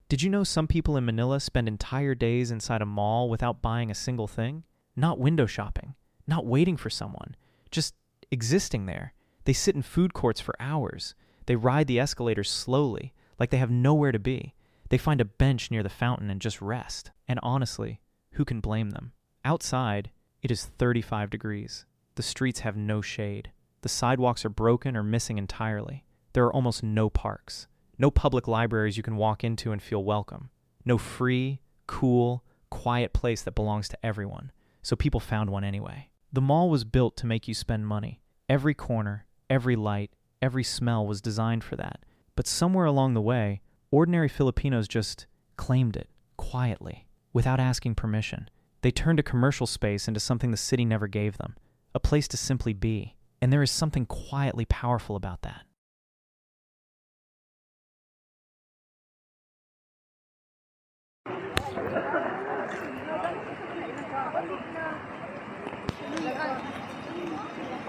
Did you know some people in Manila spend entire days inside a mall without buying a single thing? Not window shopping, not waiting for someone, just existing there. They sit in food courts for hours. They ride the escalators slowly, like they have nowhere to be. They find a bench near the fountain and just rest. And honestly, who can blame them? Outside, it is 35 degrees. The streets have no shade. The sidewalks are broken or missing entirely. There are almost no parks. No public libraries you can walk into and feel welcome. No free, cool, quiet place that belongs to everyone. So people found one anyway. The mall was built to make you spend money. Every corner, every light, every smell was designed for that. But somewhere along the way, ordinary Filipinos just claimed it, quietly, without asking permission. They turned a commercial space into something the city never gave them, a place to simply be. And there is something quietly powerful about that.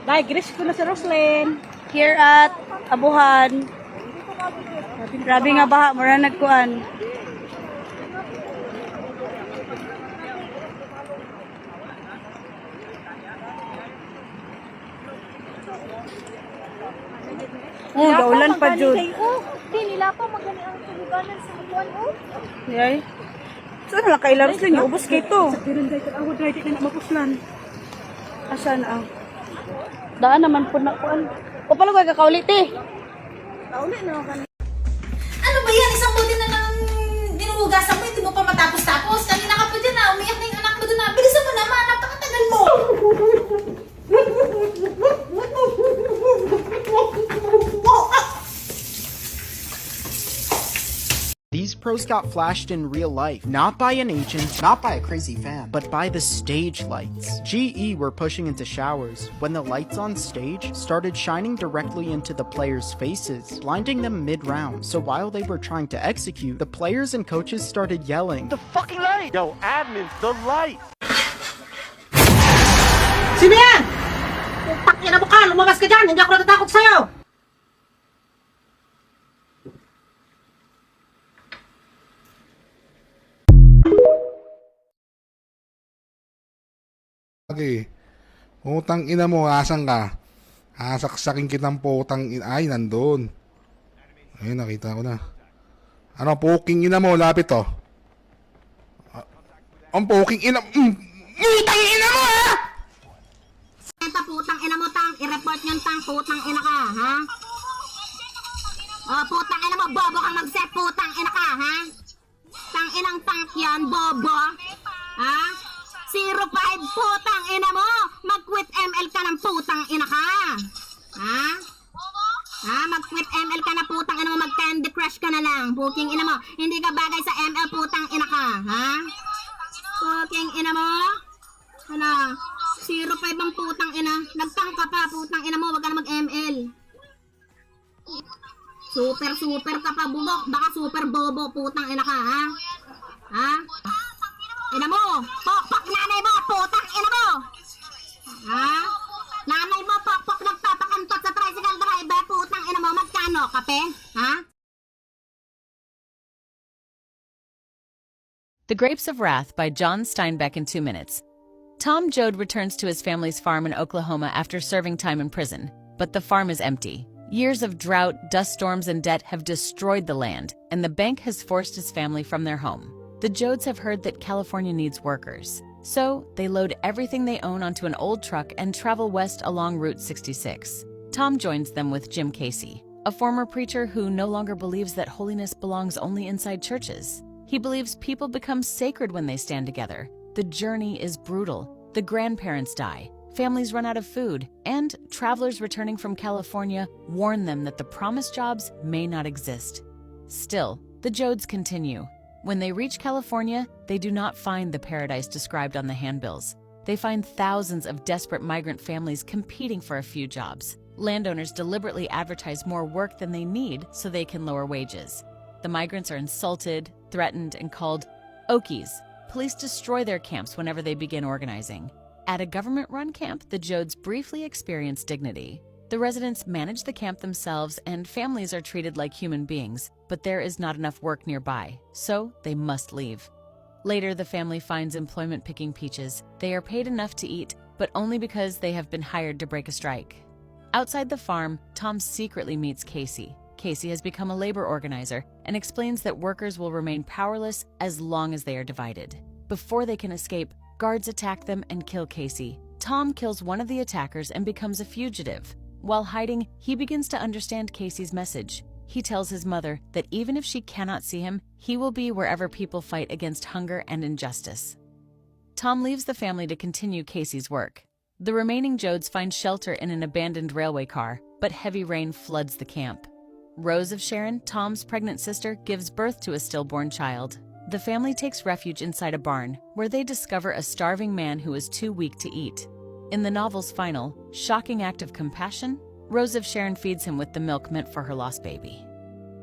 Dahil, giris ko na si Roslyn. Here at Abuhan. Grabe nga baha, mura nagkuhan. Oh, gaulan pa, Jud. Di nila pa magani ang tuluganan sa buwan, oh. Yay. Saan lang kay Roslyn? Ubus kayo to. Sa tiranday, kag-awad na hindi na mapuslan. Asan ang? Daan naman po na kuan. O pala ko kakaulit eh. Kaulit na ako. Ano ba yan? Isang buti na lang dinuhugasan mo, hindi mo pa matapos-tapos. Kanina ka pa dyan na, umiyak na yung anak mo doon na. Bilisan mo naman, napakatagal mo. These pros got flashed in real life, not by an agent, Not by a crazy fan. but by the stage lights. GE were pushing into showers when the lights on stage started shining directly into the players' faces, blinding them mid-round. So while they were trying to execute, the players and coaches started yelling, The fucking light! Yo, admin, the light! Sino yan? Pakina mo ka! Lumagas ka dyan! Hindi ako natatakot sa'yo! Okay. Putang ina mo, asan ka? Asaksakin kitang putang ina. Ay, nandun. Ayun, nakita ko na. Ano, puking ina mo, lapit to. Ang puking ina... Putang ina mo, ha! Ito, putang ina mo, tang. I-report niyang tang, putang ina ka, ha? Putang ina mo, bobo kang mag-set, putang ina ka, ha? Tang inang tank yan, bobo. Ha? 05, putang ina mo! Mag-quit ML ka ng putang ina ka! Ha? Ha? Mag-quit ML ka na putang ina mo, mag-Candy Crush ka na lang. Puking ina mo, hindi ka bagay sa ML, putang ina ka. Ha? Puking ina mo? Ano? 05 ang putang ina. Nagtang ka pa, putang ina mo, wag ka na mag-ML. Super ka pa, bubok. Baka super bobo, putang ina ka, ha? Ha? Ina mo! Pokpok nanay mo! Putang ina mo! Ha? Nanay mo, pokpok nagpapakantot sa tricycle driver! Putang ina mo! Magkano? Kape? Ha? The Grapes of Wrath by John Steinbeck in 2 minutes. Tom Joad returns to his family's farm in Oklahoma after serving time in prison, but the farm is empty. Years of drought, dust storms, and debt have destroyed the land, and the bank has forced his family from their home. The Joads have heard that California needs workers, so they load everything they own onto an old truck and travel west along Route 66. Tom joins them with Jim Casey, a former preacher who no longer believes that holiness belongs only inside churches. He believes people become sacred when they stand together. The journey is brutal. The grandparents die, families run out of food, and travelers returning from California warn them that the promised jobs may not exist. Still, the Joads continue. When they reach California, they do not find the paradise described on the handbills. They find thousands of desperate migrant families competing for a few jobs. Landowners deliberately advertise more work than they need so they can lower wages. The migrants are insulted, threatened, and called Okies. Police destroy their camps whenever they begin organizing. At a government-run camp, the Joads briefly experience dignity. The residents manage the camp themselves and families are treated like human beings, but there is not enough work nearby, so they must leave. Later, the family finds employment picking peaches. They are paid enough to eat, but only because they have been hired to break a strike. Outside the farm, Tom secretly meets Casey. Casey has become a labor organizer and explains that workers will remain powerless as long as they are divided. Before they can escape, guards attack them and kill Casey. Tom kills one of the attackers and becomes a fugitive. While hiding, he begins to understand Casey's message. He tells his mother that even if she cannot see him, he will be wherever people fight against hunger and injustice. Tom leaves the family to continue Casey's work. The remaining Jodes find shelter in an abandoned railway car, but heavy rain floods the camp. Rose of Sharon, Tom's pregnant sister, gives birth to a stillborn child. The family takes refuge inside a barn, where they discover a starving man who is too weak to eat. In the novel's final, shocking act of compassion, Rose of Sharon feeds him with the milk meant for her lost baby.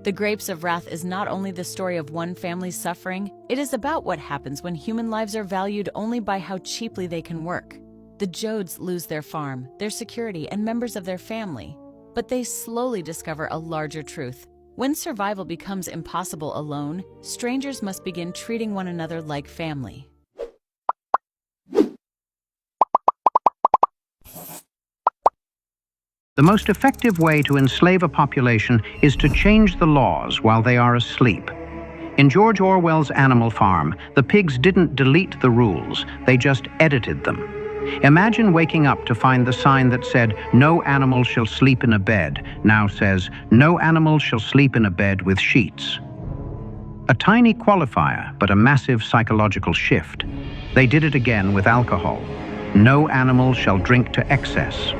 The Grapes of Wrath is not only the story of one family's suffering, it is about what happens when human lives are valued only by how cheaply they can work. The Jodes lose their farm, their security, and members of their family, but they slowly discover a larger truth. When survival becomes impossible alone, strangers must begin treating one another like family. The most effective way to enslave a population is to change the laws while they are asleep. In George Orwell's Animal Farm, the pigs didn't delete the rules, they just edited them. Imagine waking up to find the sign that said, "No animal shall sleep in a bed," now says, "No animal shall sleep in a bed with sheets." A tiny qualifier, but a massive psychological shift. They did it again with alcohol. "No animal shall drink to excess."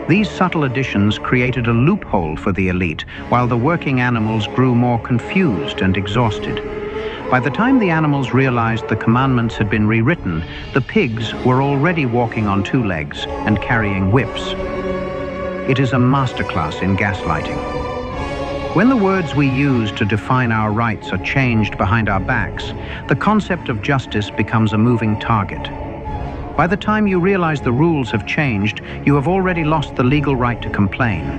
These subtle additions created a loophole for the elite, while the working animals grew more confused and exhausted. By the time the animals realized the commandments had been rewritten, the pigs were already walking on two legs and carrying whips. It is a masterclass in gaslighting. When the words we use to define our rights are changed behind our backs, the concept of justice becomes a moving target. By the time you realize the rules have changed, you have already lost the legal right to complain.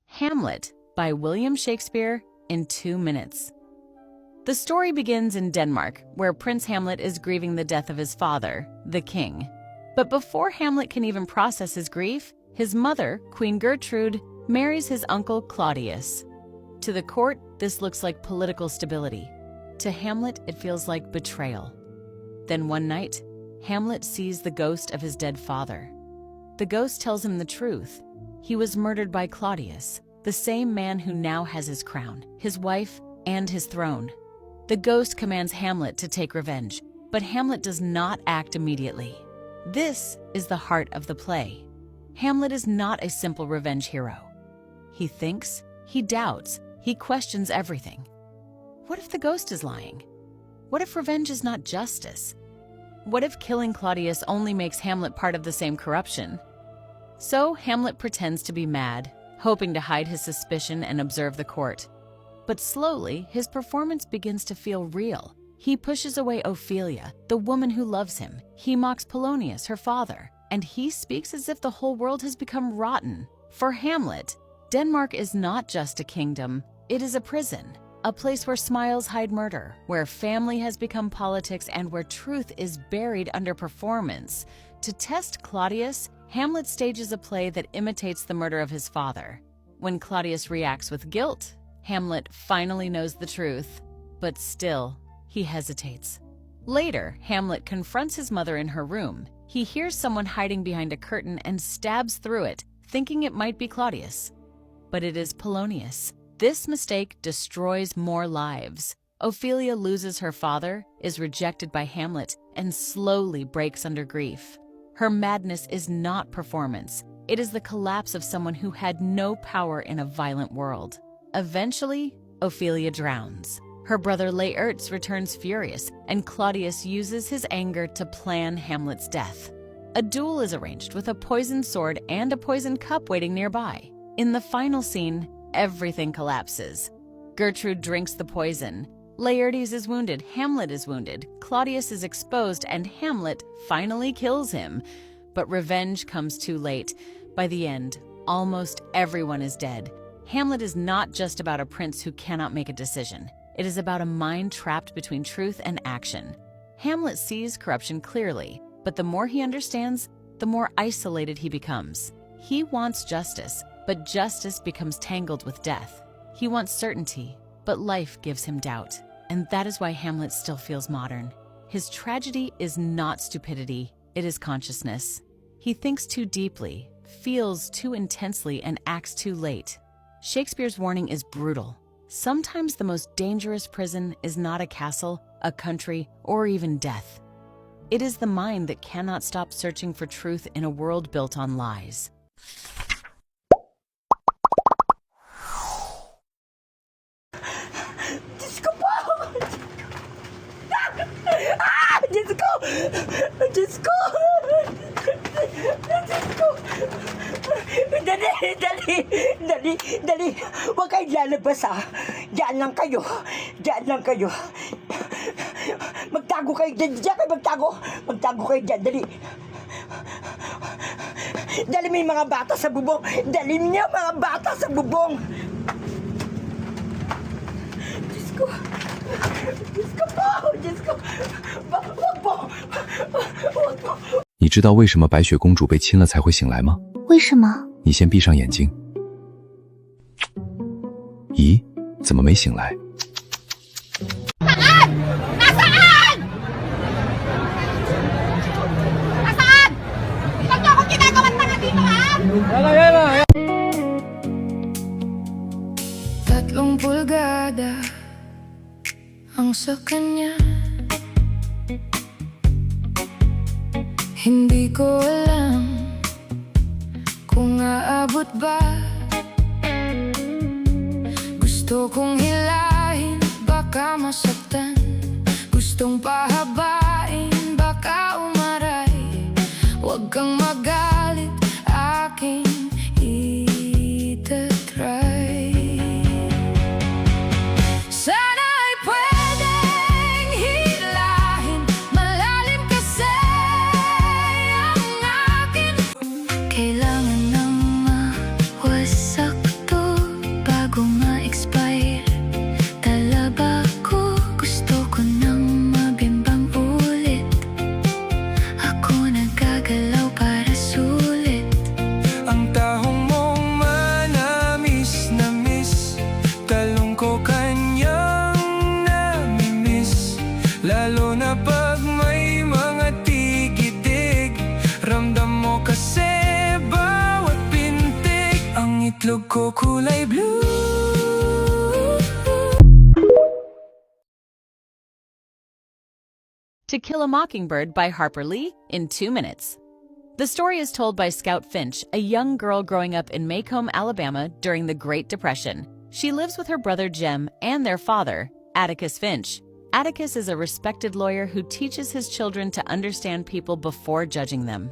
Hamlet by William Shakespeare in 2 minutes. The story begins in Denmark, where Prince Hamlet is grieving the death of his father, the king. But before Hamlet can even process his grief, his mother, Queen Gertrude, marries his uncle Claudius. To the court, this looks like political stability. To Hamlet, it feels like betrayal. Then one night, Hamlet sees the ghost of his dead father. The ghost tells him the truth. He was murdered by Claudius, the same man who now has his crown, his wife, and his throne. The ghost commands Hamlet to take revenge, but Hamlet does not act immediately. This is the heart of the play. Hamlet is not a simple revenge hero. He thinks, he doubts, he questions everything. What if the ghost is lying? What if revenge is not justice? What if killing Claudius only makes Hamlet part of the same corruption? So Hamlet pretends to be mad, hoping to hide his suspicion and observe the court. But slowly, his performance begins to feel real. He pushes away Ophelia, the woman who loves him. He mocks Polonius, her father, and he speaks as if the whole world has become rotten. For Hamlet, Denmark is not just a kingdom, it is a prison. A place where smiles hide murder, where family has become politics, and where truth is buried under performance. To test Claudius, Hamlet stages a play that imitates the murder of his father. When Claudius reacts with guilt, Hamlet finally knows the truth, but still, he hesitates. Later, Hamlet confronts his mother in her room. He hears someone hiding behind a curtain and stabs through it, thinking it might be Claudius. But it is Polonius. This mistake destroys more lives. Ophelia loses her father, is rejected by Hamlet, and slowly breaks under grief. Her madness is not performance. It is the collapse of someone who had no power in a violent world. Eventually, Ophelia drowns. Her brother Laertes returns furious, and Claudius uses his anger to plan Hamlet's death. A duel is arranged with a poisoned sword and a poisoned cup waiting nearby. In the final scene, everything collapses. Gertrude drinks the poison. Laertes is wounded, Hamlet is wounded, Claudius is exposed, and Hamlet finally kills him. But revenge comes too late. By the end, almost everyone is dead. Hamlet is not just about a prince who cannot make a decision. It is about a mind trapped between truth and action. Hamlet sees corruption clearly, but the more he understands, the more isolated he becomes. He wants justice, but justice becomes tangled with death. He wants certainty, but life gives him doubt. And that is why Hamlet still feels modern. His tragedy is not stupidity, it is consciousness. He thinks too deeply, feels too intensely, and acts too late. Shakespeare's warning is brutal. Sometimes the most dangerous prison is not a castle, a country, or even death. It is the mind that cannot stop searching for truth in a world built on lies. Diyos ko po! Diyos ko! Diyos ko! Diyos ko! Dali! Huwag kayong lalabas ha! Diyan lang kayo! Magtago kayo dyan! Magtago kayo dyan! Dali mo yung mga bata sa bubong! Dali niyo mga bata sa bubong! Diyos ko! Wag po! 你知道为什么白雪公主被亲了才会醒来吗？为什么？你先闭上眼睛。咦，怎么没醒来？ Tatlong pulgada ang sa kanya. Hindi ko alam kung aabot ba. Gusto kong hilahin, baka masaktan. Gustong pahabain, baka umaray. Huwag kang magalit, aking itatry. Sana'y pwedeng hilahin, malalim kasi ang akin. Kailangan nang mawasak to bago ma-expire. Talaba ko, gusto ko nang mabimbang ulit. Ako nagagalaw para sulit. Ang tahong mong manamis na miss, talong ko kanyang namimiss. Lalo na pag may mga tigidig, ramdam mo kasi bawat pintig. Ang itlog ko kulay blue. To Kill a Mockingbird by Harper Lee in 2 minutes. The story is told by Scout Finch, a young girl growing up in Macomb, Alabama during the Great Depression. She lives with her brother Jem and their father, Atticus Finch. Atticus is a respected lawyer who teaches his children to understand people before judging them.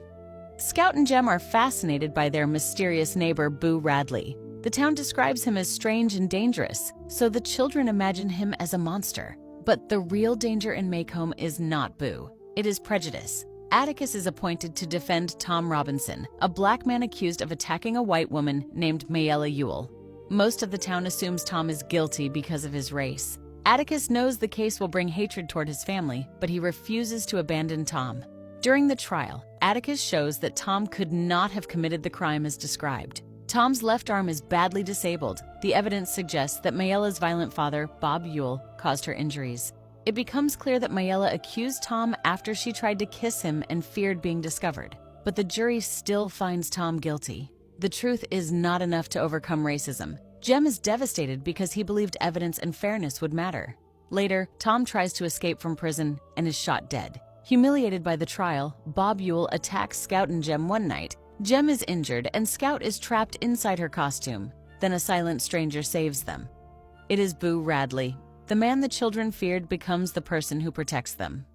Scout and Jem are fascinated by their mysterious neighbor, Boo Radley. The town describes him as strange and dangerous, so the children imagine him as a monster. But the real danger in Macomb is not Boo. It is prejudice. Atticus is appointed to defend Tom Robinson, a black man accused of attacking a white woman named Mayella Ewell. Most of the town assumes Tom is guilty because of his race. Atticus knows the case will bring hatred toward his family, but he refuses to abandon Tom. During the trial, Atticus shows that Tom could not have committed the crime as described. Tom's left arm is badly disabled. The evidence suggests that Mayella's violent father, Bob Ewell, caused her injuries. It becomes clear that Mayella accused Tom after she tried to kiss him and feared being discovered. But the jury still finds Tom guilty. The truth is not enough to overcome racism. Jem is devastated because he believed evidence and fairness would matter. Later, Tom tries to escape from prison and is shot dead. Humiliated by the trial, Bob Ewell attacks Scout and Jem one night. Jem is injured and Scout is trapped inside her costume. Then a silent stranger saves them. It is Boo Radley. The man the children feared becomes the person who protects them.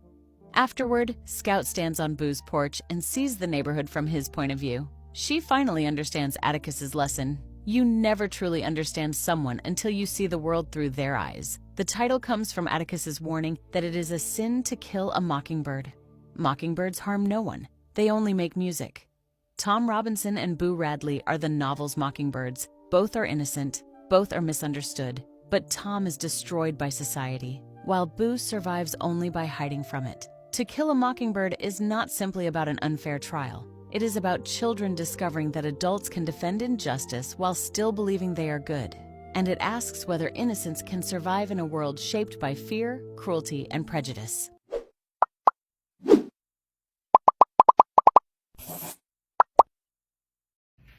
Afterward, Scout stands on Boo's porch and sees the neighborhood from his point of view. She finally understands Atticus's lesson. You never truly understand someone until you see the world through their eyes. The title comes from Atticus's warning that it is a sin to kill a mockingbird. Mockingbirds harm no one. They only make music. Tom Robinson and Boo Radley are the novel's mockingbirds. Both are innocent, both are misunderstood, but Tom is destroyed by society, while Boo survives only by hiding from it. To Kill a Mockingbird is not simply about an unfair trial. It is about children discovering that adults can defend injustice while still believing they are good. And it asks whether innocence can survive in a world shaped by fear, cruelty, and prejudice.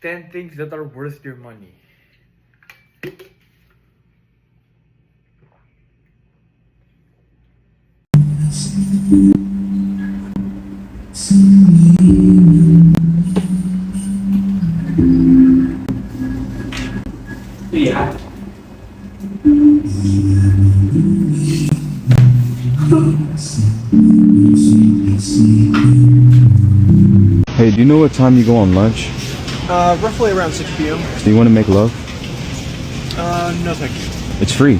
Ten things that are worth your money. Yeah. Hey, do you know what time you go on lunch? Roughly around 6 p.m. Do you want to make love? No thank you. It's free.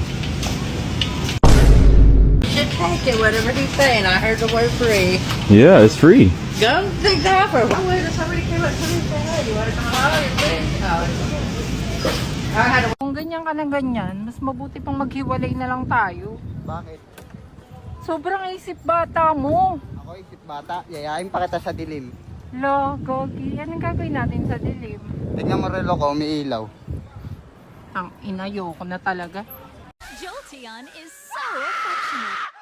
Should take it, whatever he's saying. I heard the word free. Yeah, it's free. Go take the offer. Wait, somebody came up to me and said, "You want to come out? You're free." Kung ganyan ka ng ganyan, mas mabuti pang maghiwalay na lang tayo. Bakit? Sobrang isip bata mo. Ako isip bata, yayain pa kita sa dilim. Lo, Gogi, anong gagawin natin sa dilim? Tingnan mo relo ko, umiilaw. Ang inayo ko na talaga. Jolteon is so affectionate.